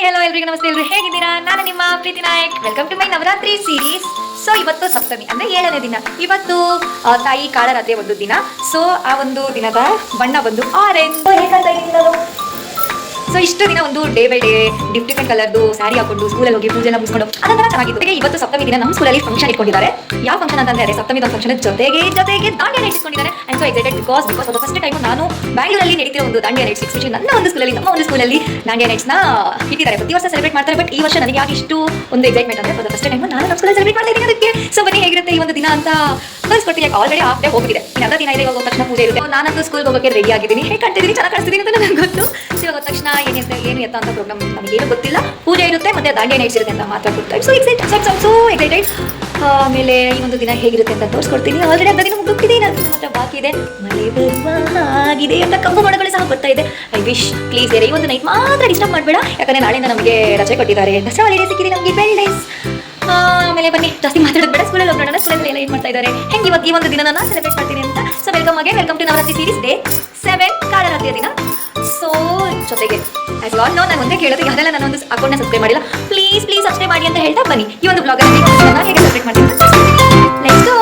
Hello ಎಲ್ರಿಗೂ ನಮಸ್ತೆ. ಎಲ್ಲರೂ ಹೇಗಿದ್ದೀರಾ? ನಾನು ನಿಮ್ಮ Preethi Nayak. Welcome to my Navratri series. So ಇವತ್ತು ಸಪ್ತಮಿ ಅಂದರೆ 7ನೇ ದಿನ. ಇವತ್ತು ತಾಯಿ ಕಾಳರಾತ್ರಿಯ ಒಂದು ದಿನ. ಸೊ ಆ ಒಂದು ದಿನದ ಬಣ್ಣ ಬಂದು ಆರೆಂಜ್. ಸೊ ಇಷ್ಟು ದಿನ ಒಂದು ಡೇ ಬೈ ಡೇ ಡಿಫ್ರೆಂಟ್ ಕಲರ್ದು ಸ್ಯಾರಿ ಹಾಕೊಂಡು ಸ್ಕೂಲಲ್ಲಿ ಹೋಗಿ ಪೂಜೆ ಎಲ್ಲ ಮುಗಿಸ್ಕೊಂಡು ಅದೆಲ್ಲ ಚೆನ್ನಾಗಿತ್ತು. ಇವತ್ತು ಸಪ್ತಮಿ ದಿನ ನಮ್ಮ ಸ್ಕೂಲಲ್ಲಿ ಫಂಕ್ಷನ್ ಇಟ್ಕೊಂಡಿದ್ದಾರೆ. ಯಾವ ಫಂಕ್ಷನ್ ಅಂತಂದ್ರೆ ಸಪ್ತಮಿ ಫಂಕ್ಷನ್ ಜೊತೆಗೆ ದಾಂಡಿಯಾ ನೈಟ್ಸ್ ಇಟ್ಕೊಂಡಿದ್ದಾರೆ. ಅಂಡ್ ಸೊ ಎಕ್ಸೈಟೆಡ್ ಬಿಕಾಸ್ ಅದು ಫಸ್ಟ್ ಟೈಮ್ ನಾನು ಬ್ಯಾಂಗ್ಳೂರಲ್ಲಿ ನಡೀತಿರೋ ಒಂದು ದಾಂಡಿಯಾ ನೈಟ್ಸ್ ಎಕ್ಸ್ಪೆಷಲಿ ನಮ್ಮ ಒಂದು ಸ್ಕೂಲಲ್ಲಿ ದಾಂಡಿಯಾ ನೈಟ್ಸ್ನ ಇಟ್ಟಿದ್ದಾರೆ. ಪ್ರತಿ ವರ್ಷ ಸೆಲೆಬ್ರೇಟ್ ಮಾಡ್ತಾರೆ. ಬಟ್ ಈ ವರ್ಷ ನನಗೆ ಯಾಕೆ ಇಷ್ಟು ಒಂದು ಎಕ್ಸೈಟ್ಮೆಂಟ್ ಅಂದರೆ ಫಸ್ಟ್ ಟೈಮ್ ನಾನು ನಮ್ಮ ಸ್ಕೂಲಲ್ಲಿ ಸೆಲೆಬ್ರೇಟ್ ಮಾಡ್ತಾ ಇದ್ದೀನಿ. ಅದಕ್ಕೆ ಸೊ ಬನ್ನಿ ಹೇಗಿರುತ್ತೆ ಈ ಒಂದು ದಿನ ಅಂತ ಕಳಿಸ್ಕೊಡ್ತೀನಿ. ಯಾಕೆ ಆಲ್ರೆಡಿ ಹಾಫ್ ಡೇ ಹೋಗಿದೆ. ಇನ್ನೊಂದು ದಿನ ಇದೆ. ಹೋಗೋ ತಕ್ಷಣ ಪೂಜೆ ಇರುತ್ತೆ. ನಾನಂತೂ ಸ್ಕೂಲ್ಗೆ ಹೋಗೋಕ್ಕೆ ರೆಡಿ ಆಗಿದ್ದೀನಿ. ಹೇಗೆ ಕಾಣ್ತಿದ್ದೀನಿ, ಚೆನ್ನಾಗಿ ಕಾಣಿಸ್ತಿದ್ದೀನಿ ಅಂತ ನನಗೆ ಗೊತ್ತು. ಸೊ ಹೋದ ತಕ್ಷಣ ಏನು ಎತ್ತ ಅಂತ ಪ್ರೋಗ್ರಾಮ್ ನಮಗೇನು ಗೊತ್ತಿಲ್ಲ. ಪೂಜೆ ಇರುತ್ತೆ ಮತ್ತೆ ದಾಂಡಿಯಾ ನೈಟ್ಸ್ ಇರುತ್ತೆ ಅಂತ ಮಾತ್ರ ಗೊತ್ತಾಯ್ತು. So excited. ಆಮೇಲೆ ಈ ಒಂದು ದಿನ ಹೇಗಿರುತ್ತೆ ಅಂತ ತೋರಿಸ್ಕೊಡ್ತೀನಿ. ಆಲ್ರೆಡಿ ಅರ್ಧ ದಿನ ಮುಗಿದಿದೆ, ನನ್ನ ಮಾತ್ರ ಬಾಕಿ ಇದೆ. ಮಳೆ ಬರುವಾಗಿದೆ ಅಂತ ಕಂಬು ಮೋಡಗಳು ಸಹ ಬರ್ತಾ ಇದೆ. ಐ ವಿಶ್ ಪ್ಲೀಸ್ ಈ ಒಂದು ನೈಟ್ ಮಾತ್ರ ಡಿಸ್ಟರ್ಬ್ ಮಾಡಬೇಡ. ಯಾಕಂದರೆ ನಾಳೆಯಿಂದ ನಮಗೆ ರಜೆ ಕೊಟ್ಟಿದ್ದಾರೆ. ದಸರಾ ಹಾಲಿಡೇ ಸಿಕ್ಕಿದೆ ನಮಗೆ 12 ಡೇಸ್. ಆಮೇಲೆ ಬನ್ನಿ ಜಾಸ್ತಿ ಮಾತಾಡೋದು ಬೇಡ. ಸ್ಕೂಲಲ್ಲಿ ಹೋಗೋಣ. ಸ್ಕೂಲಲ್ಲಿ ಎಲ್ಲ ಏನು ಮಾಡ್ತಾ ಇದ್ದಾರೆ, ಹೆಂಗೆ ಇವತ್ತು ಈ ಒಂದು ದಿನ ನಾನು ಸೆಲೆಬ್ರೇಟ್ ಮಾಡ್ತೀನಿ ಅಂತ. So welcome to Navratri series day 7 ಕಾಳರಾತ್ರಿಯ ದಿನ. ಸೊ ಜೊತೆಗೆ ಆಸ್ ಆಲ್ ನೋ ನಾನು ಒಂದೇ ಕೇಳೋದು, ಯಾರೆಲ್ಲ ನಾನು ಒಂದು ಅಕೌಂಟ್ನ ಸಬ್ಸ್ಕ್ರೈಬ್ ಮಾಡಿಲ್ಲ ಪ್ಲೀಸ್ ಸಬ್ಸ್ಕ್ರೈಬ್ ಮಾಡಿ ಅಂತ ಹೇಳ್ತಾ ಬನ್ನಿ ಈ ಒಂದು ಬ್ಲಾಗಲ್ಲಿ ನಾನು ಹೇಗೆ ಸೆಲೆಬ್ರೇಟ್ ಮಾಡ್ತೀನಿ ಅಂತ let's go.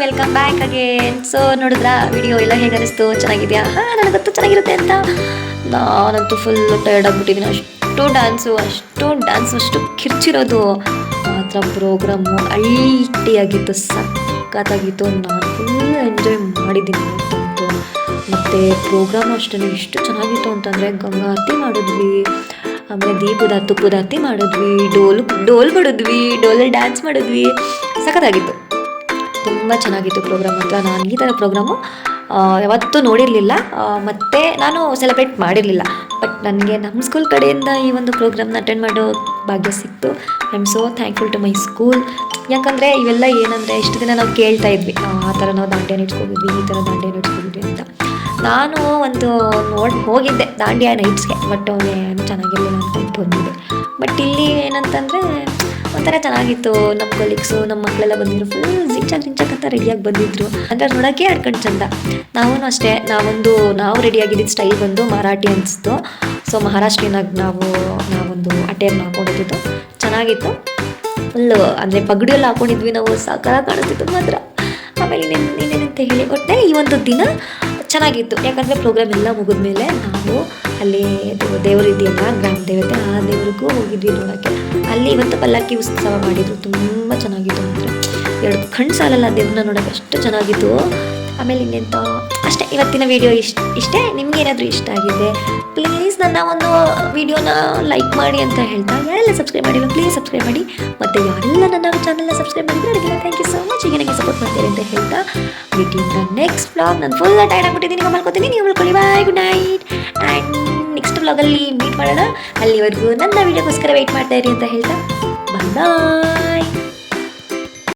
Welcome back again. So ನೋಡಿದ್ರಾ ವಿಡಿಯೋ ಎಲ್ಲ ಹೇಗೆ ಅನಿಸ್ತು? ಚೆನ್ನಾಗಿದೆಯಾ? ನನಗಂತೂ ಚೆನ್ನಾಗಿರುತ್ತೆ ಅಂತ. ನಾನಂತೂ ಫುಲ್ ಟಯರ್ಡ್ ಆಗಿಬಿಟ್ಟಿದ್ದೀನಿ. ಅಷ್ಟು ಡ್ಯಾನ್ಸು ಅಷ್ಟು ಕಿರ್ಚಿರೋದು ಮಾತ್ರ. ಪ್ರೋಗ್ರಾಮು ಅಲ್ಟಿಯಾಗಿತ್ತು, ಸಖತ್ತಾಗಿತ್ತು. ನಾನು ಫುಲ್ ಎಂಜಾಯ್ ಮಾಡಿದ್ದೀನಿ ಇವತ್ತಂತೂ. ಮತ್ತು ಪ್ರೋಗ್ರಾಮು ಅಷ್ಟೇ ಎಷ್ಟು ಚೆನ್ನಾಗಿತ್ತು ಅಂತಂದರೆ ಗಂಗಾ ಆರತಿ ಮಾಡಿದ್ವಿ, ಆಮೇಲೆ ತುಪ್ಪದ ಆರತಿ ಮಾಡಿದ್ವಿ, ಡೋಲ್ ಬಡಿದ್ವಿ, ಡೋಲಲ್ಲಿ ಡ್ಯಾನ್ಸ್ ಮಾಡಿದ್ವಿ. ಸಖತ್ತಾಗಿತ್ತು, ತುಂಬ ಚೆನ್ನಾಗಿತ್ತು ಪ್ರೋಗ್ರಾಮ್ ಹತ್ರ. ನಾನು ಈ ಥರ ಪ್ರೋಗ್ರಾಮು ಯಾವತ್ತೂ ನೋಡಿರಲಿಲ್ಲ, ಮತ್ತು ನಾನು ಸೆಲೆಬ್ರೇಟ್ ಮಾಡಿರಲಿಲ್ಲ. ಬಟ್ ನನಗೆ ನಮ್ಮ ಸ್ಕೂಲ್ ಕಡೆಯಿಂದ ಈ ಒಂದು ಪ್ರೋಗ್ರಾಮ್ನ ಅಟೆಂಡ್ ಮಾಡೋ ಭಾಗ್ಯ ಸಿಕ್ತು. I am so thankful to my school. ಯಾಕಂದರೆ ಇವೆಲ್ಲ ಏನಂದರೆ ಇಷ್ಟು ದಿನ ನಾವು ಕೇಳ್ತಾ ಇದ್ವಿ, ಆ ಥರ ನಾವು ದಾಂಡಿಯಾ ನೈಟ್ಸ್ಗೆ ಹೋಗಿದ್ವಿ, ಈ ಥರ ದಾಂಡಿಯಾ ನೈಟ್ಸ್ಗೆ ಹೋಗಿದ್ವಿ ಅಂತ. ನಾನು ಒಂದು ಹೋಗಿದ್ದೆ ದಾಂಡಿಯಾ ನೈಟ್ಸ್ಗೆ, ಬಟ್ ಏನು ಚೆನ್ನಾಗಿರಲಿಲ್ಲ ಅಂದ್ಕೊಂಡು ಬಂದಿದ್ದೆ. ಬಟ್ ಇಲ್ಲಿ ಏನಂತಂದರೆ ಒಂಥರ ಚೆನ್ನಾಗಿತ್ತು. ನಮ್ಮ ಕೊಲೀಗ್ಸು ನಮ್ಮ ಮಕ್ಕಳೆಲ್ಲ ಬಂದಿದ್ರು, ಫುಲ್ ಜಿಂಚಾಕ್ ಅಂತ ರೆಡಿಯಾಗಿ ಬಂದಿದ್ರು ಅಂತ ನೋಡೋಕ್ಕೆ ಆಡ್ಕೊಂಡು ಚಂದ. ನಾವೂ ಅಷ್ಟೇ, ನಾವು ರೆಡಿಯಾಗಿದ್ದಿದ್ದು ಸ್ಟೈಲ್ ಬಂದು ಮರಾಠಿ ಅನಿಸ್ತು. ಸೊ ಮಹಾರಾಷ್ಟ್ರೀನಾಗ ನಾವೊಂದು ಅಟೇರ್ನ ಹಾಕೊಂಡಿದ್ದು ಚೆನ್ನಾಗಿತ್ತು. ಫುಲ್ಲು ಅಂದರೆ ಪಗಡಿಯೆಲ್ಲ ಹಾಕೊಂಡಿದ್ವಿ ನಾವು, ಸಾಕಾರ ಕಾಣಿಸ್ತಿತ್ತು ಮಾತ್ರ. ಆಮೇಲೆ ಇನ್ನೇನಂತ ಹೇಳಿ ಒಟ್ಟೆ ಈ ಒಂದು ದಿನ ಚೆನ್ನಾಗಿತ್ತು. ಯಾಕಂದರೆ ಪ್ರೋಗ್ರಾಮ್ ಎಲ್ಲ ಮುಗಿದ್ಮೇಲೆ ನಾವು ಅಲ್ಲಿ ದೇವರು ಇದೆಯಲ್ಲ, ಗ್ರಾಮ ದೇವತೆ, ಆ ದೇವ್ರಿಗೂ ಹೋಗಿದ್ವಿ ನೋಡೋಕ್ಕೆ. ಅಲ್ಲಿ ಇವತ್ತು ಪಲ್ಲಕ್ಕಿ ಉತ್ಸವ ಮಾಡಿದರು, ತುಂಬ ಚೆನ್ನಾಗಿತ್ತು. ಅಂದರೆ 2 ಕಣ್ಣು ಸಾಲಲ್ಲ ದೇವ್ರನ್ನ ನೋಡೋಕ್ಕೆ, ಅಷ್ಟು ಚೆನ್ನಾಗಿತ್ತು. ಆಮೇಲೆ ಇನ್ನೆಂತ ಅಷ್ಟೇ, ಇವತ್ತಿನ ವೀಡಿಯೋ ಇಷ್ಟೇ. ನಿಮ್ಗೆ ಏನಾದರೂ ಇಷ್ಟ ಆಗಿದೆ ಪ್ಲೀಸ್ ನನ್ನ ಒಂದು ವೀಡಿಯೋನ ಲೈಕ್ ಮಾಡಿ ಅಂತ ಹೇಳ್ತಾ, ಯಾರೆಲ್ಲ ಸಬ್ಸ್ಕ್ರೈಬ್ ಮಾಡಿಲ್ಲ ಪ್ಲೀಸ್ ಸಬ್ಸ್ಕ್ರೈಬ್ ಮಾಡಿ. ಮತ್ತು ಯಾರೆಲ್ಲ ನನ್ನ ಚಾನಲ್ನ ಸಬ್ಸ್ಕ್ರೈಬ್ ಮಾಡಿದ್ರೆ ಅದಕ್ಕೆಲ್ಲ ಥ್ಯಾಂಕ್ ಯು ಸೊ ಮಚ್. ಈಗ ನನಗೆ ಸಪೋರ್ಟ್ ಮಾಡ್ತೀರಿ ಅಂತ ಹೇಳ್ತಾ ಮೀಟಿಂಗ್ ದ ನೆಕ್ಸ್ಟ್ ವ್ಲಾಗ್. ನಾನು ಫುಲ್ ಟೈರ್ಡ್ ಆಗಿಬಿಟ್ಟಿದ್ದೀನಿ, ಈಗ ಮಾಡ್ಕೊತೀನಿ, ನೀವು ಮಾಡ್ಕೊಳ್ಳಿ. Bye, good night. And next ವ್ಲಾಗಲ್ಲಿ ಮೀಟ್ ಮಾಡೋಣ. ಅಲ್ಲಿವರೆಗೂ ನನ್ನ ವೀಡಿಯೋಗೋಸ್ಕರ ವೆಯ್ಟ್ ಮಾಡ್ತಾ ಇರಿ ಅಂತ ಹೇಳ್ತಾ ಬಾಯ್ ಬಾಯ್.